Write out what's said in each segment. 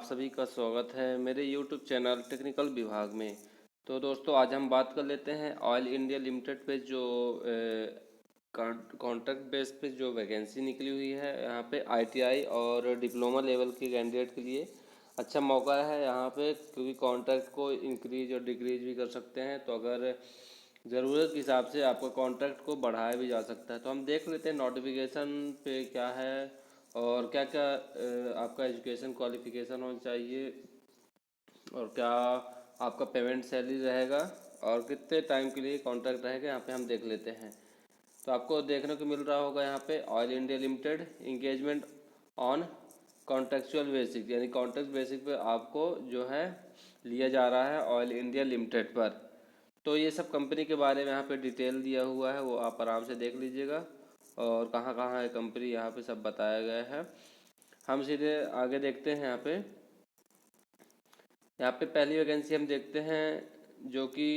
सभी का स्वागत है मेरे YouTube चैनल टेक्निकल विभाग में। तो दोस्तों आज हम बात कर लेते हैं ऑयल इंडिया लिमिटेड पे जो कॉन्ट्रैक्ट बेस पे जो वैकेंसी निकली हुई है यहाँ पे ITI और डिप्लोमा लेवल के कैंडिडेट के लिए अच्छा मौका है यहाँ पे, क्योंकि कॉन्ट्रैक्ट को इंक्रीज और डिक्रीज भी कर सकते हैं। तो अगर ज़रूरत के हिसाब से आपका कॉन्ट्रैक्ट को बढ़ाया भी जा सकता है। तो हम देख लेते हैं नोटिफिकेशन पे क्या है और क्या क्या आपका एजुकेशन क्वालिफिकेशन होना चाहिए और क्या आपका पेमेंट सैलरी रहेगा और कितने टाइम के लिए कॉन्ट्रैक्ट रहेगा, यहाँ पे हम देख लेते हैं। तो आपको देखने को मिल रहा होगा यहाँ पे oil India limited engagement on contractual basic, यानी कॉन्ट्रैक्ट बेसिक पे आपको जो है लिया जा रहा है ऑयल इंडिया लिमिटेड पर। तो ये सब कंपनी के बारे में यहाँ पे डिटेल दिया हुआ है, वो आप आराम से देख लीजिएगा और कहाँ कहाँ है कंपनी यहाँ पे सब बताया गया है। हम सीधे आगे देखते हैं। यहाँ पे पहली वैकेंसी हम देखते हैं जो कि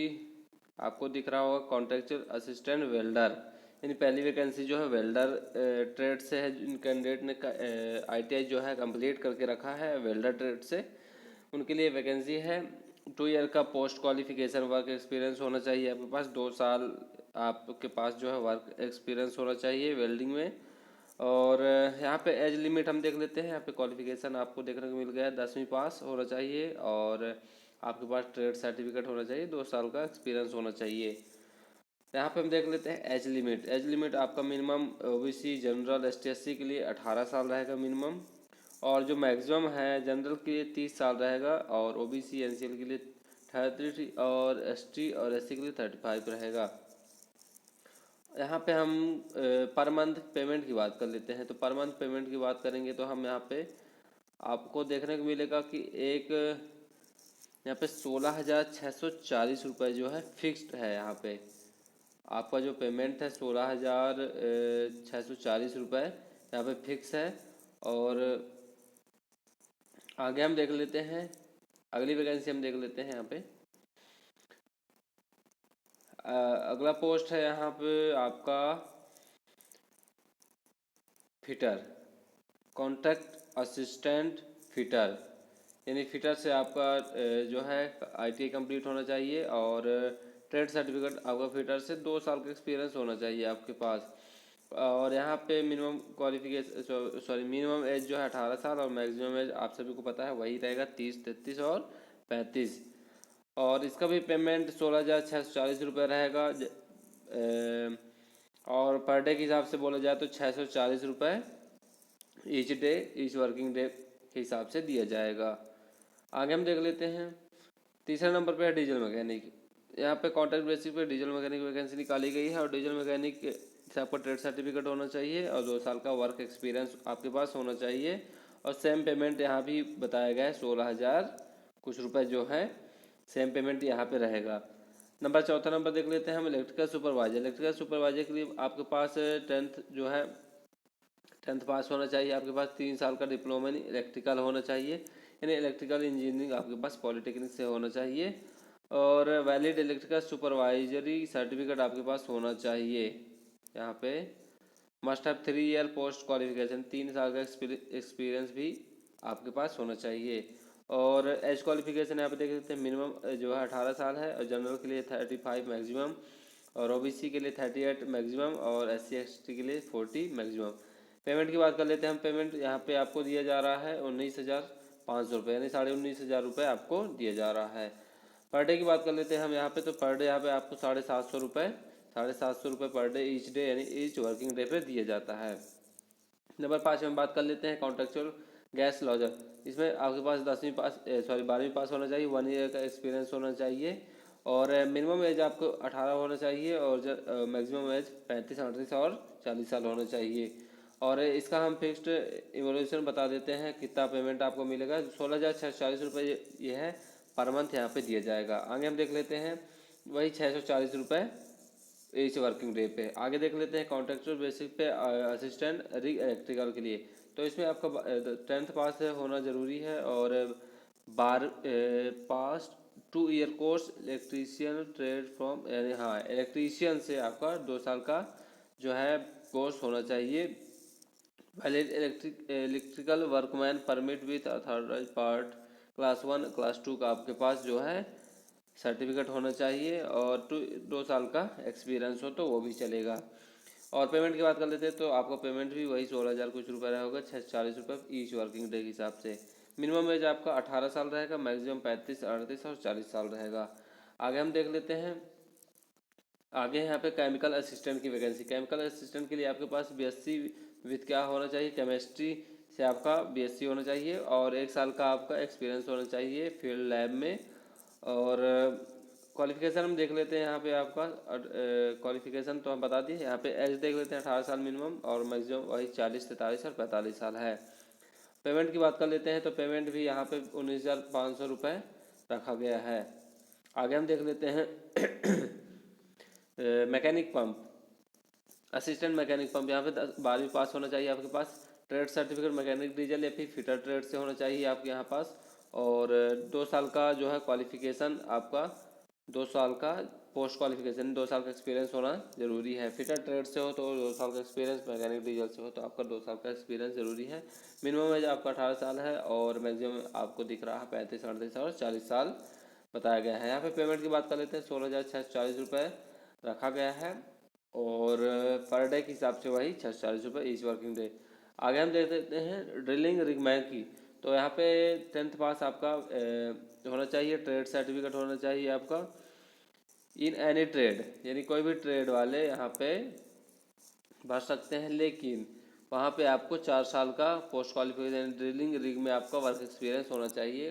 आपको दिख रहा होगा कॉन्ट्रेक्चुअल असिस्टेंट वेल्डर, यानी पहली वैकेंसी जो है वेल्डर ट्रेड से है। जिन कैंडिडेट ने ITI जो है कंप्लीट करके रखा है वेल्डर ट्रेड से, उनके लिए वैकेंसी है। 2 ईयर का पोस्ट क्वालिफिकेशन वर्क एक्सपीरियंस होना चाहिए आपके पास, 2 साल आपके पास जो है वर्क एक्सपीरियंस होना चाहिए वेल्डिंग में। और यहाँ पे एज लिमिट हम देख लेते हैं। यहाँ पे क्वालिफिकेशन आपको देखने को मिल गया है 10वीं पास होना चाहिए और आपके पास ट्रेड सर्टिफिकेट होना चाहिए, 2 साल का एक्सपीरियंस होना चाहिए। यहाँ पे हम देख लेते हैं एज लिमिट। एज लिमिट आपका minimum OBC general ST SC के लिए 18 साल रहेगा मिनिमम, और जो मैक्सिमम है जनरल के लिए 30 साल रहेगा और OBC NCL के लिए 33 और ST और SC के लिए 35 रहेगा। यहाँ पे हम पर मंथ पेमेंट की बात कर लेते हैं। तो पर मंथ पेमेंट की बात करेंगे तो हम यहाँ पे आपको देखने को मिलेगा कि एक यहाँ पे 16,640 रुपये जो है फिक्स्ड है। यहाँ पे आपका जो पेमेंट है 16,640 रुपये यहाँ पे फिक्स है। और आगे हम देख लेते हैं, अगली वैकेंसी हम देख लेते हैं। यहाँ पे अगला पोस्ट है यहाँ पे आपका फिटर, कॉन्ट्रैक्ट असिस्टेंट फिटर, यानी फिटर से आपका जो है ITI कंप्लीट होना चाहिए और ट्रेड सर्टिफिकेट आपका फिटर से 2 साल का एक्सपीरियंस होना चाहिए आपके पास। और यहाँ पे मिनिमम क्वालिफिकेशन मिनिमम एज जो है 18 साल और मैक्सिमम एज आप सभी को पता है वही रहेगा 30, 33 और 35। और इसका भी पेमेंट 16,640 रुपये रहेगा। और पर डे के हिसाब से बोला जाए तो 640 रुपये each day, each working day के हिसाब से दिया जाएगा। आगे हम देख लेते हैं, तीसरे नंबर पे है डीजल मैकेनिक। यहाँ पे कॉन्ट्रैक्ट बेसिस पे डीजल मैकेनिक वैकेंसी निकाली गई है और डीजल मैकेनिक से आपका ट्रेड सर्टिफिकेट होना चाहिए और 2 साल का वर्क एक्सपीरियंस आपके पास होना चाहिए। और सेम पेमेंट यहाँ भी बताया गया है 16,000 कुछ रुपये जो है सेम पेमेंट यहाँ पे रहेगा। चौथा नंबर देख लेते हैं हम इलेक्ट्रिकल सुपरवाइजर। इलेक्ट्रिकल सुपरवाइजर के लिए आपके पास 10th पास होना चाहिए आपके पास, 3 साल का डिप्लोमा इन इलेक्ट्रिकल होना चाहिए, यानी इलेक्ट्रिकल इंजीनियरिंग आपके पास पॉलिटेक्निक से होना चाहिए। और वैलिड इलेक्ट्रिकल सुपरवाइजरी सर्टिफिकेट आपके पास होना चाहिए। यहाँ पे must have 3 year post qualification, 3 साल का एक्सपीरियंस भी आपके पास होना चाहिए। और एज क्वालिफिकेशन यहाँ पे देख सकते हैं मिनिमम जो है 18 साल है और जनरल के लिए 35 मैक्सिमम और OBC के लिए 38 मैक्सिमम और SC ST के लिए 40 मैक्सिमम। पेमेंट की बात कर लेते हैं हम। पेमेंट यहाँ पे आपको दिया जा रहा है 19,500 रुपये, यानी 19,500 रुपये आपको दिया जा रहा है। पर डे की बात कर लेते हैं हम यहाँ पे। तो पर डे यहाँ पे आपको 750 रुपये पर डे ईच डे, यानी ईच वर्किंग डे पे दिया जाता है। नंबर 5 में बात कर लेते हैं कॉन्ट्रेक्चुअल गैस लॉजर। इसमें आपके पास 12वीं पास होना चाहिए, 1 ईयर का एक्सपीरियंस होना चाहिए और मिनिमम एज आपको 18 होना चाहिए और मैक्सिमम एज 35, 38 और 40 साल होना चाहिए। और इसका हम फिक्स्ड इवोल्यूशन बता देते हैं कितना पेमेंट आपको मिलेगा। 16,640 रुपये ये है पर मंथ यहाँ पे दिया जाएगा। आगे हम देख लेते हैं वही 640 रुपये ईच वर्किंग डे पे। आगे देख लेते हैं कॉन्ट्रेक्चुअल बेसिस पे असिस्टेंट रिग इलेक्ट्रिकल के लिए। तो इसमें आपका 10th पास होना ज़रूरी है और पास 2 year course electrician trade from, यानी हाँ इलेक्ट्रीशियन से आपका 2 साल का जो है कोर्स होना चाहिए valid electrical workman permit with authorise part class 1 class 2 का आपके पास जो है सर्टिफिकेट होना चाहिए, और 2 साल का एक्सपीरियंस हो तो वो भी चलेगा। और पेमेंट की बात कर लेते हैं तो आपका पेमेंट भी वही 16,000 कुछ रुपये रहेगा, 640 रुपये ईच वर्किंग डे के हिसाब से। मिनिमम एज आपका 18 साल रहेगा, मैक्सिमम 35, 38 और 40 साल रहेगा। आगे हम देख लेते हैं, आगे यहाँ पे केमिकल असिस्टेंट की वैकेंसी। केमिकल असिस्टेंट के लिए आपके पास बीएससी विथ क्या होना चाहिए, केमिस्ट्री से आपका बीएससी होना चाहिए, और 1 साल का आपका एक्सपीरियंस होना चाहिए फील्ड लैब में। और क्वालिफिकेशन हम देख लेते हैं यहाँ पे आपका क्वालिफिकेशन तो हम बता दिए। यहाँ पे एज देख लेते हैं 18 साल मिनिमम, और मैक्सिमम वही 40, 43 और 45 साल है। पेमेंट की बात कर लेते हैं तो पेमेंट भी यहाँ पे 19,500 रुपये रखा गया है। आगे हम देख लेते हैं mechanic pump, assistant mechanic pump. यहाँ पे 12वीं पास होना चाहिए आपके पास, ट्रेड सर्टिफिकेट मैकेनिक डीजल या फिर फिटर ट्रेड से होना चाहिए आपके यहाँ पास, और 2 साल का जो है क्वालिफिकेशन आपका, 2 साल का पोस्ट क्वालिफिकेशन, 2 साल का एक्सपीरियंस होना जरूरी है। फिटर ट्रेड से हो तो 2 साल का एक्सपीरियंस, मैकेनिक डीजल से हो तो आपका 2 साल का एक्सपीरियंस जरूरी है। मिनिमम एज आपका 18 साल है, और मैक्सिमम आपको दिख रहा है 35, 38 और 40 साल बताया गया है। यहाँ पे पेमेंट की बात कर लेते हैं, 16,640 रुपये रखा गया है, और पर डे के हिसाब से वही 640 रुपये ईच वर्किंग डे। आगे हम देख लेते हैं ड्रिलिंग रिगमैन की। तो यहाँ पे 10th पास आपका होना चाहिए, ट्रेड सर्टिफिकेट होना चाहिए आपका इन एनी ट्रेड, यानी कोई भी ट्रेड वाले यहाँ पे भर सकते हैं, लेकिन वहाँ पे आपको 4 साल का पोस्ट क्वालिफिकेशन ड्रिलिंग रिग में आपका वर्क एक्सपीरियंस होना चाहिए।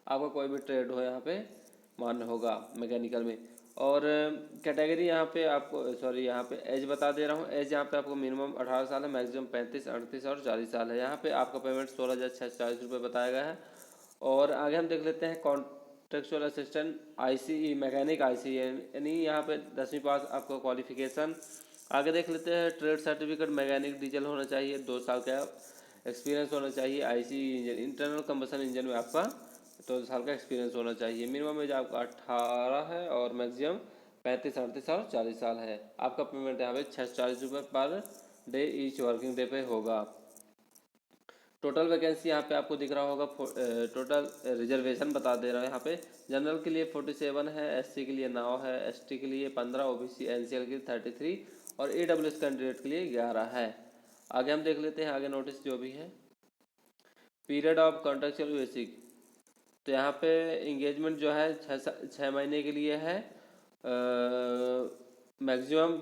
आपका कोई भी ट्रेड हो यहाँ पे मान्य होगा मैकेनिकल में। और कैटेगरी यहाँ पे आपको, सॉरी यहाँ पे एज बता दे रहा हूँ। एज यहाँ पे आपको मिनिमम 18 साल है, मैक्सिमम 35, 38 और 40 साल है। यहाँ पे आपका पेमेंट 16,640 रुपये बताया गया है। और आगे हम देख लेते हैं contractual assistant ICE mechanic ICE, यानी यहाँ पे 10वीं पास आपका क्वालिफिकेशन। आगे देख लेते हैं ट्रेड सर्टिफिकेट मैकेनिक डीजल होना चाहिए, 2 साल का एक्सपीरियंस होना चाहिए। ICE engine internal combustion engine में आपका 2 साल का एक्सपीरियंस होना चाहिए। मिनिमम एज आपका 18 है, और मैक्सिमम 35, 38 और 40 साल है। आपका पेमेंट यहाँ पे 640 रुपये per day each working day पे होगा। टोटल वैकेंसी यहाँ पे आपको दिख रहा होगा, टोटल रिजर्वेशन बता दे रहा है यहाँ पे। जनरल के लिए 47 है, एससी के लिए 9 है, एसटी के लिए 15, ओबीसी एनसीएल के लिए 33 और ईडब्ल्यूएस कैंडिडेट के लिए 11 है। आगे हम देख लेते हैं आगे नोटिस जो भी है। पीरियड ऑफ कॉन्ट्रेक्चुअल बेसिक, तो यहाँ पे इंगेजमेंट जो है 6 महीने के लिए है, मैक्सिमम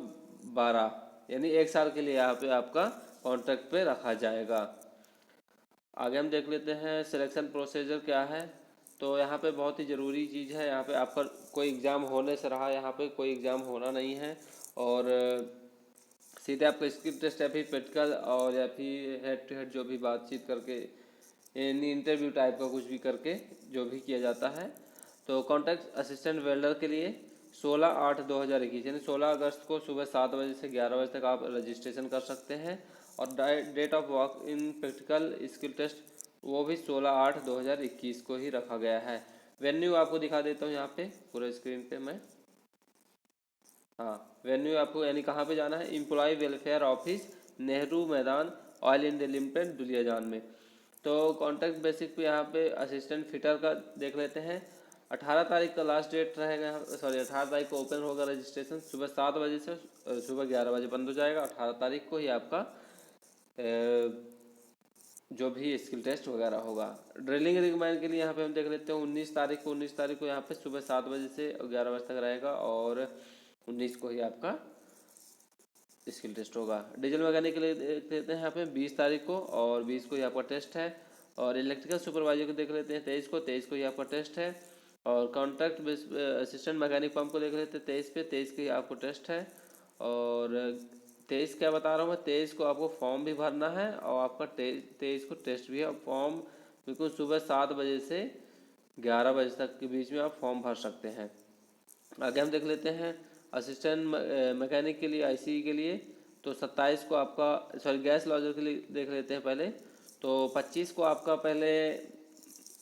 12, यानी 1 साल के लिए यहाँ पे आपका कॉन्ट्रैक्ट पे रखा जाएगा। आगे हम देख लेते हैं सिलेक्शन प्रोसीजर क्या है। तो यहाँ पे बहुत ही ज़रूरी चीज़ है, यहाँ पे आपका कोई एग्ज़ाम होने से रहा, यहाँ पे कोई एग्ज़ाम होना नहीं है, और सीधे आपका स्किल टेस्ट या फिर प्रैक्टिकल, और या फिर हेड टू हेड जो भी बातचीत करके, यानी इंटरव्यू टाइप का कुछ भी करके जो भी किया जाता है। तो कॉन्ट्रैक्ट असिस्टेंट वेल्डर के लिए 16/8/2021 यानी 16 अगस्त को सुबह 7 बजे से 11 बजे तक आप रजिस्ट्रेशन कर सकते हैं। और date of walk in practical skill test वो भी 16/8/2021 को ही रखा गया है। वेन्यू आपको दिखा देता हूँ यहाँ पे पूरे स्क्रीन पे मैं। हाँ, वेन्यू आपको यानी कहाँ पे जाना है, एम्प्लॉय वेलफेयर ऑफिस, नेहरू मैदान, ऑयल इंडिया लिमिटेड, दुलियाजान में। तो कॉन्ट्रैक्ट बेसिक पे यहाँ पे असिस्टेंट फिटर का देख लेते हैं। 18 तारीख का लास्ट डेट रहेगा, सॉरी 18 तारीख को ओपन होगा रजिस्ट्रेशन, सुबह 7 बजे से सुबह 11 बजे बंद हो जाएगा। 18 तारीख को ही आपका जो भी स्किल टेस्ट वगैरह होगा। ड्रिलिंग रिगमैन के लिए यहाँ पे हम देख लेते हैं 19 तारीख को यहाँ पे सुबह 7 बजे से 11 बजे तक रहेगा, और 19 को ही आपका स्किल टेस्ट होगा। डीजल मैकेनिक के लिए देख लेते हैं यहाँ पे 20 तारीख को, और 20 को ही आपका टेस्ट है। और इलेक्ट्रिकल सुपरवाइजर को देख लेते हैं 23 को ही आपका टेस्ट है। और कॉन्ट्रैक्ट असिस्टेंट मैकेनिक पंप को देख लेते हैं 23 को ही आपको टेस्ट है। और 23 क्या बता रहा हूँ मैं, 23 को आपको फॉर्म भी भरना है, और आपका 23 को टेस्ट भी है। फॉर्म बिल्कुल सुबह 7 बजे से 11 बजे तक के बीच में आप फॉर्म भर सकते हैं। आगे हम देख लेते हैं असिस्टेंट मैकेनिक के लिए आईसीई के लिए, तो 27 को आपका, सॉरी गैस लॉजर के लिए देख लेते हैं पहले। तो 25 को आपका पहले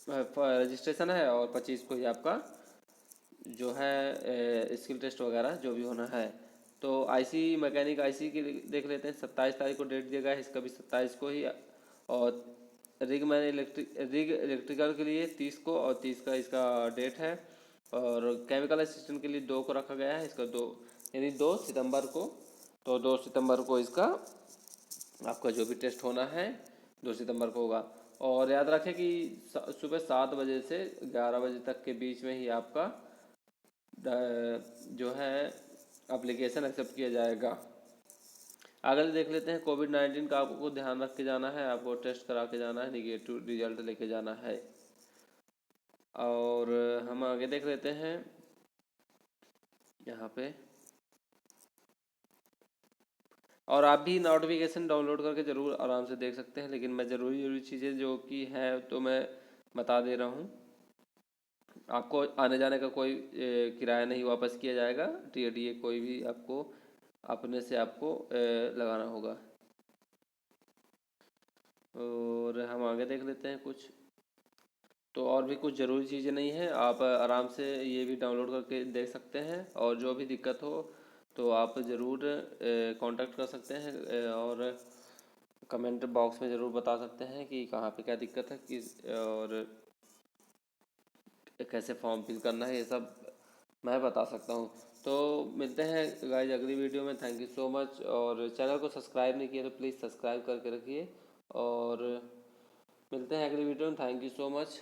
रजिस्ट्रेशन है, और 25 को ही आपका जो है स्किल टेस्ट वगैरह जो भी होना है। तो आईसी मैकेनिक आईसी की देख लेते हैं। 27 तारीख को डेट दिया गया है, इसका भी 27 को ही। और रिग इलेक्ट्रिकल के लिए 30 को, और 30 का इसका डेट है। और केमिकल असिस्टेंट के लिए 2 को रखा गया है, इसका 2 यानी 2 सितंबर को। तो 2 सितंबर को इसका आपका जो भी टेस्ट होना है 2 सितंबर को होगा। और याद रखें कि सुबह 7 बजे से 11 बजे तक के बीच में ही आपका जो है एप्लीकेशन एक्सेप्ट किया जाएगा। आगे देख लेते हैं। कोविड-19 का आपको ध्यान रख के जाना है, आपको टेस्ट करा के जाना है, निगेटिव रिजल्ट लेके जाना है। और हम आगे देख लेते हैं यहाँ पे। और आप भी नोटिफिकेशन डाउनलोड करके ज़रूर आराम से देख सकते हैं, लेकिन मैं ज़रूरी चीज़ें जो कि हैं तो मैं बता दे रहा हूँ। आपको आने जाने का कोई किराया नहीं वापस किया जाएगा। टीएडीए कोई भी आपको अपने से आपको लगाना होगा। और हम आगे देख लेते हैं कुछ। तो और भी कुछ ज़रूरी चीज़ें नहीं हैं, आप आराम से ये भी डाउनलोड करके देख सकते हैं। और जो भी दिक्कत हो तो आप ज़रूर कांटेक्ट कर सकते हैं, और कमेंट बॉक्स में ज़रूर बता सकते हैं कि कहाँ पे क्या दिक्कत है, किस और कैसे फॉर्म फिल करना है, ये सब मैं बता सकता हूँ। तो मिलते हैं गाइज अगली वीडियो में। Thank you so much. और चैनल को सब्सक्राइब नहीं किया तो प्लीज़ सब्सक्राइब करके रखिए। और मिलते हैं अगली वीडियो में। Thank you so much.